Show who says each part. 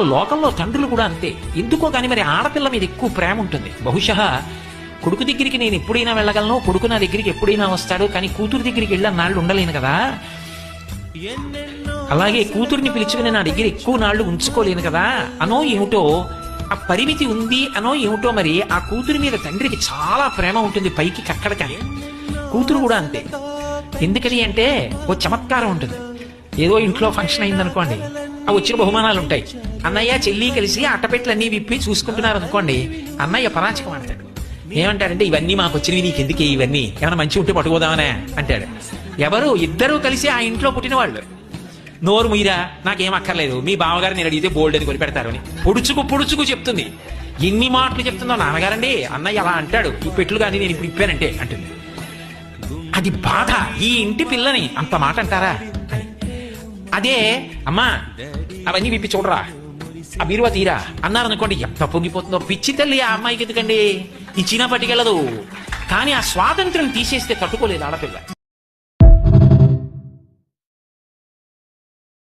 Speaker 1: లోకంలో తండ్రులు కూడా అంతే. ఎందుకో కానీ మరి ఆడపిల్ల మీద ఎక్కువ ప్రేమ ఉంటుంది. బహుశా కొడుకు దగ్గరికి నేను ఎప్పుడైనా వెళ్ళగలను, కొడుకు నా దగ్గరికి ఎప్పుడైనా వస్తాడు, కానీ కూతురు దగ్గరికి వెళ్ళి నాళ్ళు ఉండలేను కదా. అలాగే కూతుర్ని పిలుచుకుని నా దగ్గర ఎక్కువ నాళ్ళు ఉంచుకోలేను కదా అనో ఏమిటో, ఆ పరిమితి ఉంది అనో ఏమిటో. మరి ఆ కూతురి మీద తండ్రికి చాలా ప్రేమ ఉంటుంది, పైకి కక్కడకని. కూతురు కూడా అంతే. ఎందుకని అంటే ఓ చమత్కారం ఉంటుంది. ఏదో ఇంట్లో ఫంక్షన్ అయిందనుకోండి, ఆ వచ్చిన బహుమానాలు ఉంటాయి. అన్నయ్య చెల్లి కలిసి అట్టపెట్లన్నీ విప్పి చూసుకుంటున్నారు అనుకోండి, అన్నయ్య పరాచకం అంటాడు. ఏమంటాడంటే, ఇవన్నీ మాకు వచ్చినవి నీకెందుకే, ఇవన్నీ ఏమైనా మంచి ఉంటే పట్టుకోదామనే అంటాడు. ఎవరు? ఇద్దరూ కలిసి ఆ ఇంట్లో పుట్టిన వాళ్ళు. నోరు మీరా, నాకేం అక్కర్లేదు, మీ బావగారు నేను అడిగితే బోల్డ్ అని కొని పెడతారు అని పొడుచుకు పొడుచుకు చెప్తుంది. ఎన్ని మాటలు చెప్తుందో నాన్నగారండి, అన్నయ్య అలా అంటాడు, ఈ పెట్లు కానీ నేను ఇప్పుడు ఇప్పానంటే అంటుంది. అది బాధ. ఈ ఇంటి పిల్లని అంత మాట అంటారా అని. అదే అమ్మా అవన్నీ విప్పి చూడరా, ఆ బీరువా తీరా అన్నారనుకోండి, ఎంత పొంగిపోతుందో. పిచ్చి తల్లి, ఆ అమ్మాయికి ఎందుకండి, ఇచ్చినా పట్టుకెళ్ళదు. కానీ ఆ స్వాతంత్రం తీసేస్తే తట్టుకోలేదు ఆడపిల్ల.